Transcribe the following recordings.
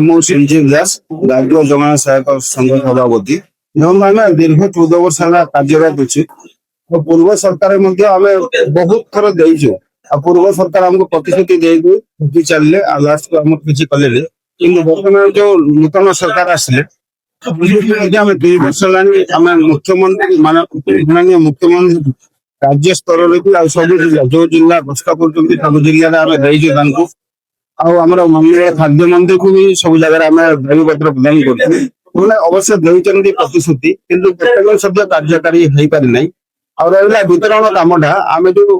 ମୁଁ ସଞ୍ଜୀବ ଦାସ ରାଜ୍ୟ ଯୋଗାଣ ସହାୟକ ସଂଘ ସଭାପତି। ଏବଂ ଆମେ ଦୀର୍ଘ 14 ବର୍ଷ ହେଲା କାର୍ଯ୍ୟରତ ଅଛୁ। ପୂର୍ବ ସରକାର ମଧ୍ୟ ଆମେ ବହୁତ ଥର ଦେଇଛୁ। ଆଉ ପୂର୍ବ ସରକାର ଆମକୁ ପ୍ରତିଶ୍ରୁତି ଦେଇକି ଠକି ଚାଲିଲେ, ଆଉ ଲାଷ୍ଟକୁ ଆମକୁ କିଛି କଲେନି। କିନ୍ତୁ ବର୍ତ୍ତମାନ ଯୋଉ ନୂତନ ସରକାର ଆସିଲେ ଆମେ 2 ବର୍ଷ ହେଲାଣି ଆମେ ମୁଖ୍ୟମନ୍ତ୍ରୀ ମାନନୀୟ ମୁଖ୍ୟମନ୍ତ୍ରୀ ରାଜ୍ୟ ସ୍ତରରେ ବି ଆଉ ସବୁ ଜିଲ୍ଲା ଯୋଉ ଜିଲ୍ଲା ଗସ୍ତ କରୁଛନ୍ତି ସବୁ ଜିଲ୍ଲାରେ ଆମେ ଦେଇଛୁ ତାଙ୍କୁ। ଆଉ ଆମର ମାନନୀୟ ଖାଦ୍ୟ ମନ୍ତ୍ରୀକୁ ବି ସବୁ ଜାଗାରେ ଆମେ ଦାବିପତ୍ର ପ୍ରଦାନ କରୁଛୁ। ସେମାନେ ଅବଶ୍ୟ ଦେଉଛନ୍ତି ପ୍ରତିଶ୍ରୁତି, କିନ୍ତୁ କେତେବେଳେ ସଦ୍ୟ କାର୍ଯ୍ୟକାରୀ ହେଇପାରି ନାହିଁ। ଆଉ ରହିଲା ବିତରଣ କାମଟା, ଆମେ ଯୋଉ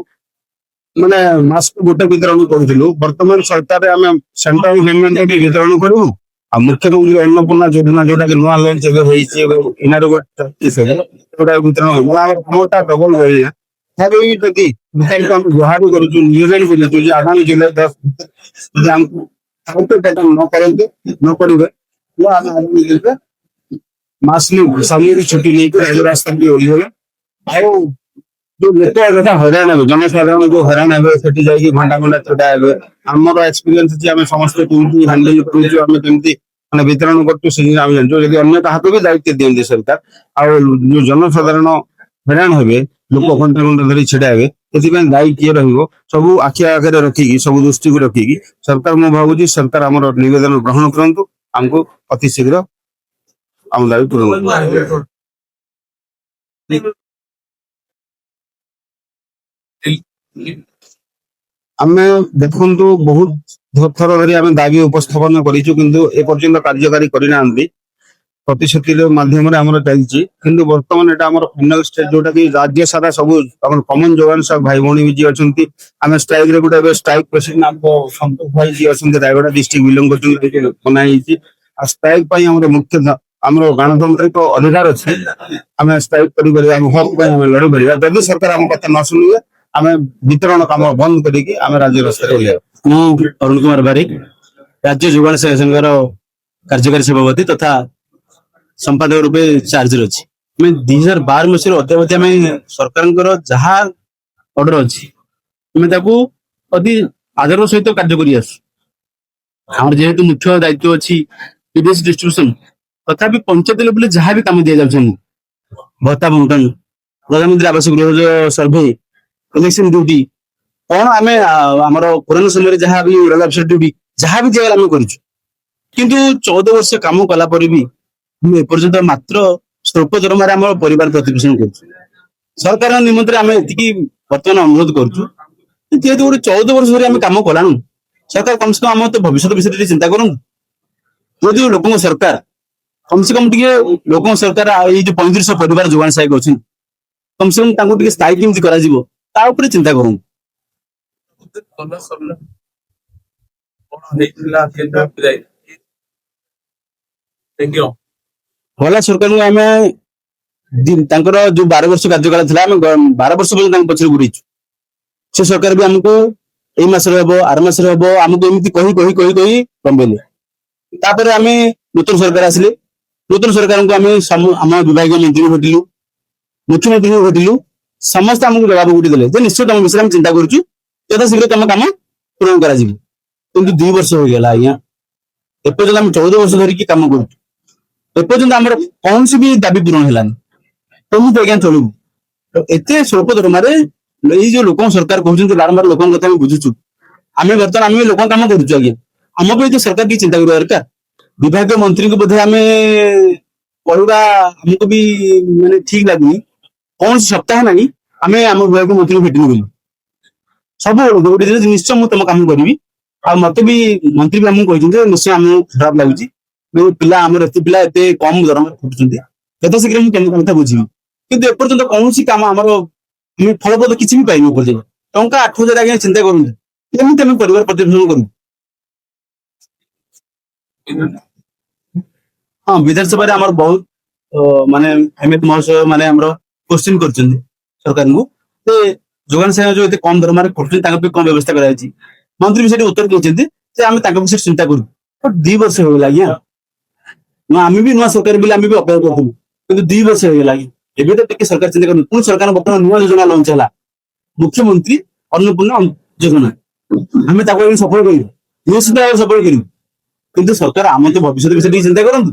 ମାନେ ମାସକୁ ଗୋଟେ ବିତରଣ କରୁଥିଲୁ, ବର୍ତ୍ତମାନ ସରକାରରେ ଆମେ ସେଣ୍ଟ୍ରାଲ ଗଭର୍ଣ୍ଣମେଣ୍ଟ ବି ବିତରଣ କରିବୁ। ଆଉ ମୁଖ୍ୟମନ୍ତ୍ରୀ ଅନ୍ନପୂର୍ଣ୍ଣା ଯୋଜନା ଯୋଉଟା କି ନୂଆ ଲଞ୍ଚ ଏବେ ହେଇଛି, ଇନାରୋଗେଟ ଯୋଉଟା ବିତରଣ ହବ, ଆମର କାମଟା ଡବଲ ରହିଲା। ଯଦି ବିଧାୟକ ଆମେ ଗୁହାରି କରୁଛୁ, ନିବେଦନ କରୁଛୁ ଯେ ଆଗାମୀ ଜୁଲାଇ 10 ଯଦି ଆମକୁ ନ କରନ୍ତି ନ କରିବେ, ତ ଆମେ ଆଗାମୀ ଦିନରେ ମାସ ସାମୂହିକ ଛୁଟି ନେଇକି ରାଜରାସ୍ତା ବି ଓହ୍ଲେଇବେ। ଆଉ ଯୋଉ ଲୋକ କଥା ହଇରାଣ ହେବେ, ଜନସାଧାରଣ ଯୋଉ ହଇରାଣ ହେବେ, ସେଠି ଯାଇକି ଘଣ୍ଟା ଘଣ୍ଟା ଛିଡା ହେବେ। ଆମର ଏକ୍ସପିରିଏନ୍ସ ଅଛି, ଆମେ ସମସ୍ତେ କେମିତି ହ୍ୟାଣ୍ଡେଲ କରୁଛୁ, ଆମେ କେମିତି ମାନେ ବିତରଣ କରୁଛୁ, ସେ ଜିନିଷ ଆମେ ଜାଣିଛୁ। ଯଦି ଅନ୍ୟ କାହାକୁ ବି ଦାୟିତ୍ୱ ଦିଅନ୍ତି ସରକାର, ଆଉ ଯୋଉ ଜନସାଧାରଣ ହଇରାଣ ହେବେ, ଲୋକ ଘଣ୍ଟା ଘଣ୍ଟା ଧରି ଛିଡା ହେବେ, ସେଥିପାଇଁ ଦାୟୀ କିଏ ରହିବ? ସବୁ ଆଖି ଆଗରେ ରଖିକି, ସବୁ ଦୃଷ୍ଟିକୁ ରଖିକି ସରକାର, ମୁଁ ଭାବୁଛି ସରକାର ଆମର ନିବେଦନ ଗ୍ରହଣ କରନ୍ତୁ, ଆମକୁ ଅତି ଶୀଘ୍ର ଆମ ଦାବି ପୂରଣ କରନ୍ତୁ। ଆମେ ଦେଖନ୍ତୁ ବହୁତ ଥର ଧରି ଆମେ ଦାବି ଉପସ୍ଥାପନ କରିଛୁ, କିନ୍ତୁ ଏପର୍ଯ୍ୟନ୍ତ କାର୍ଯ୍ୟକାରୀ କରିନାହାନ୍ତି। ପ୍ରତିଶ୍ରୁତି ମାଧ୍ୟମରେ ଆମର ଚାଲିଛି, କିନ୍ତୁ ବର୍ତ୍ତମାନ ଏଟା ଆମର ଫାଇନାଲ ଷ୍ଟେଜ, ଯୋଉଟା କି ରାଜ୍ୟ ସାରା ସବୁ ଆମର କମନ ଯୋଗାଣ ସହ ଭାଇ ଭଉଣୀ ବି ଯିଏ ଅଛନ୍ତି। ଆମେ ଷ୍ଟ୍ରାଇକ ରେ ଗୋଟେ ଏବେ ଷ୍ଟ୍ରାଇକ ପ୍ରେସିଡେଣ୍ଟ ଆମ ସନ୍ତୋଷ ଭାଇ ଯିଏ ଅଛନ୍ତି ରାୟଗଡା ଡିଷ୍ଟ୍ରିକ୍ଟ ବିଲଙ୍ଗ କରୁଛନ୍ତି, ବନା ହେଇଛି। ଆଉ ଷ୍ଟ୍ରାଇକ ପାଇଁ ଆମର ମୁଖ୍ୟ ଆମର ଗଣତାନ୍ତ୍ରିକ ଅଧିକାର ଅଛି, ଆମେ ଷ୍ଟ୍ରାଇକ କରିପାରିବା, ଆମ ହକ ପାଇଁ ଆମେ ଲଢିପାରିବା। ଯଦି ସରକାର ଆମ କଥା ନ ଶୁଣିବେ, ଆମେ ବିତରଣ କାମ ବନ୍ଦ କରିକି ଆମେ ରାଜ୍ୟ ରାସ୍ତାରେ ଓହ୍ଲାଇବା। ମୁଁ ଅରୁଣ କୁମାର ବାରିକ, ରାଜ୍ୟ ଯୋଗାଣ ସହାୟକ ସଂଘର କାର୍ଯ୍ୟକାରୀ ସଭାପତି ତଥା ସମ୍ପାଦକ ରୂପେ ଚାର୍ଜରେ ଅଛି। ଆମେ 2012 ମସିହାରୁ ଅଦ୍ୟାବଧି ଆମେ ସରକାରଙ୍କର ଯାହା ଅର୍ଡର ଅଛି, ଆମେ ତାକୁ ଅତି ଆଦର ସହିତ କାର୍ଯ୍ୟ କରି ଆସୁ। ଆମର ଯେହେତୁ ମୁଖ୍ୟ ଦାୟିତ୍ୱ ଅଛି ବିଦେଶ ଡିଷ୍ଟ୍ରିବ୍ୟୁସନ, ତଥାପି ପଞ୍ଚାୟତ ଲେଭେଲରେ ଯାହା ବି କାମ ଦିଆଯାଉଛି, ଭତ୍ତା ବଣ୍ଟନ, ପ୍ରଧାନମନ୍ତ୍ରୀ ଆବାସ ଗୃହ ସର୍ଭେ, ଇଲେକ୍ସନ ଡ୍ୟୁଟି, କଣ ଆମେ ଆମର କୋରୋନା ସମୟରେ ଯାହା ବି ଡ୍ୟୁଟି ଯାହା ବି ଦିଆଗଲା ଆମେ କରିଛୁ। କିନ୍ତୁ 14 ବର୍ଷ କାମ କଲା ପରେ ବି ଆମେ ଏପର୍ଯ୍ୟନ୍ତ ମାତ୍ର ସ୍ୱଳ୍ପ ଦରମାରେ ଆମର ପରିବାର ପ୍ରତିପୋଷଣ କରୁଛୁ। ସରକାରଙ୍କ ନିମନ୍ତରେ ଆମେ ଏତିକି ବର୍ତ୍ତମାନ ଅନୁରୋଧ କରୁଛୁ, ଯେହେତୁ ଗୋଟେ 14 ବର୍ଷ ଧରି ଆମେ କାମ କଲାଣୁ, ସରକାର କମ ସେ କମ ଆମ ଭବିଷ୍ୟତ ବିଷୟରେ ଟିକେ ଚିନ୍ତା କରନ୍ତୁ। ଯଦି ଲୋକଙ୍କ ସରକାର କମ ସେ କମ ଟିକେ ଲୋକଙ୍କ ସରକାର ଏଇ ଯୋଉ 3500 ପରିବାର ଯୋଗାଣ ସହାୟକ ଅଛନ୍ତି, କମ ସେ କମ ତାଙ୍କୁ ଟିକେ ସ୍ଥାୟୀ କେମିତି କରାଯିବ ତା ଉପରେ ଚିନ୍ତା କରନ୍ତୁ। ଗଲା ସରକାରଙ୍କୁ ଆମେ ତାଙ୍କର ଯୋଉ 12 ବର୍ଷ କାର୍ଯ୍ୟକାଳ ଥିଲା, ଆମେ 12 ବର୍ଷ ପର୍ଯ୍ୟନ୍ତ ତାଙ୍କ ପଛରେ ଘୁରେଇଛୁ। ସେ ସରକାର ବି ଆମକୁ ଏଇ ମାସରେ ହବ, ଆର ମାସରେ ହବ, ଆମକୁ ଏମିତି କହି କହି କହି କହି ଲମ୍ବେଇଲେ। ତାପରେ ଆମେ ନୂତନ ସରକାର ଆସିଲେ, ନୂତନ ସରକାରଙ୍କୁ ଆମେ ଆମ ବିଭାଗୀୟ ମନ୍ତ୍ରୀଙ୍କୁ ଭେଟିଲୁ, ମୁଖ୍ୟମନ୍ତ୍ରୀଙ୍କୁ ଭେଟିଲୁ, ସମସ୍ତେ ଆମକୁ ଜବାବ ଗୁଟି ଦେଲେ ଯେ ନିଶ୍ଚୟ ତମ ବିଷୟରେ ଆମେ ଚିନ୍ତା କରୁଛୁ, ଯଥାଶୀଘ୍ର ତମ କାମ ପୂରଣ କରାଯିବ। କିନ୍ତୁ 2 ବର୍ଷ ହୋଇଗଲା ଆଜ୍ଞା, ଏପର୍ଯ୍ୟନ୍ତ ଆମେ 14 ବର୍ଷ ଧରିକି କାମ କରୁଛୁ, ଏପର୍ଯ୍ୟନ୍ତ ଆମର କୌଣସି ବି ଦାବି ପୂରଣ ହେଲାନି। କେମିତି ଆଜ୍ଞା ଚଳିବୁ? ଏତେ ସ୍ୱଳ୍ପ ଦରମାରେ ଏଇ ଯୋଉ ଲୋକଙ୍କ ସରକାର କହୁଛନ୍ତି, ବାରମ୍ବାର ଲୋକଙ୍କ କଥା ଆମେ ବୁଝୁଛୁ, ଆମେ ବର୍ତ୍ତମାନ ଆମେ ଲୋକଙ୍କ କାମ କରୁଛୁ ଆଜ୍ଞା। ଆମ ପାଇଁ ତ ସରକାର ଟିକେ ଚିନ୍ତା କରିବା ଦରକାର। ବିଭାଗୀୟ ମନ୍ତ୍ରୀଙ୍କୁ ବୋଧେ ଆମେ କହିବା ଆମକୁ ବି ମାନେ ଠିକ ଲାଗୁନି। କୌଣସି ସପ୍ତାହ ନାହିଁ ଆମେ ଆମ ବିଭାଗୀୟ ମନ୍ତ୍ରୀଙ୍କୁ ଭେଟିନୁ ବୋଲି। ସବୁବେଳେ ଗୋଟେ ନିଶ୍ଚୟ ମୁଁ ତମ କାମ କରିବି। ଆଉ ମତେ ବି ମନ୍ତ୍ରୀ ବି ଆମକୁ କହିଛନ୍ତି ନିଶ୍ଚୟ ଆମକୁ ଖରାପ ଲାଗୁଛି, ପିଲା ଆମର ଏତେ ପିଲା ଏତେ କମ ଦରମାରେ ଖଟୁଛନ୍ତି, ଯଥାଶୀଘ୍ର ମୁଁ କେମିତି କଥା ବୁଝିବି। କିନ୍ତୁ ଏପର୍ଯ୍ୟନ୍ତ କୌଣସି କାମ ଆମର ଆମେ ଫଳପ୍ରଦ କିଛି ବି ପାଇନୁ। ଏପର୍ଯ୍ୟନ୍ତ ଟଙ୍କା 8,000 ଆଜ୍ଞା ଚିନ୍ତା କରନ୍ତୁ, କେମିତି ଆମେ ପରିବାର ପ୍ରତିପୋଷଣ କରିବୁ? ହଁ, ବିଧାନସଭାରେ ଆମର ବହୁତ ମାନେ ଏମିତି ମହାଶୟ ମାନେ ଆମର କୋଶ୍ଚିନ୍ କରିଛନ୍ତି ସରକାରଙ୍କୁ ଯେ ଯୋଗାଣ ସହାୟକ ଯୋଉ ଏତେ କମ ଦରମାରେ କରୁଛନ୍ତି, ତାଙ୍କ ପାଇଁ କଣ ବ୍ୟବସ୍ଥା କରାଯାଇଛି। ମନ୍ତ୍ରୀ ବି ସେଠି ଉତ୍ତର ଦେଇଛନ୍ତି ଯେ ଆମେ ତାଙ୍କ ବିଷୟରେ ଚିନ୍ତା କରୁଛୁ। 2 ବର୍ଷ ହେଇଗଲା ଆଜ୍ଞା, ଆମେ ବି ନୂଆ ସରକାର ବୋଲି ଆମେ ବି ଅପେକ୍ଷା କରୁଥିଲୁ, କିନ୍ତୁ 2 ବର୍ଷ ହେଇଗଲା। ଏବେ ତ ଟିକେ ସରକାର ଚିନ୍ତା କରୁന്നു। ପୁଣି ସରକାର ବର୍ତ୍ତମାନ ନୂଆ ଯୋଜନା ଲଞ୍ଚ ହେଲା, ମୁଖ୍ୟମନ୍ତ୍ରୀ ଅନ୍ନପୂର୍ଣ୍ଣା ଯୋଜନା, ଆମେ ତାକୁ ସଫଳ କରିବୁ, ନିଶ୍ଚିତ ଭାବେ ସଫଳ କରିବୁ। କିନ୍ତୁ ସରକାର ଆମ ତ ଭବିଷ୍ୟତ ବିଷୟରେ ଟିକେ ଚିନ୍ତା କରନ୍ତୁ।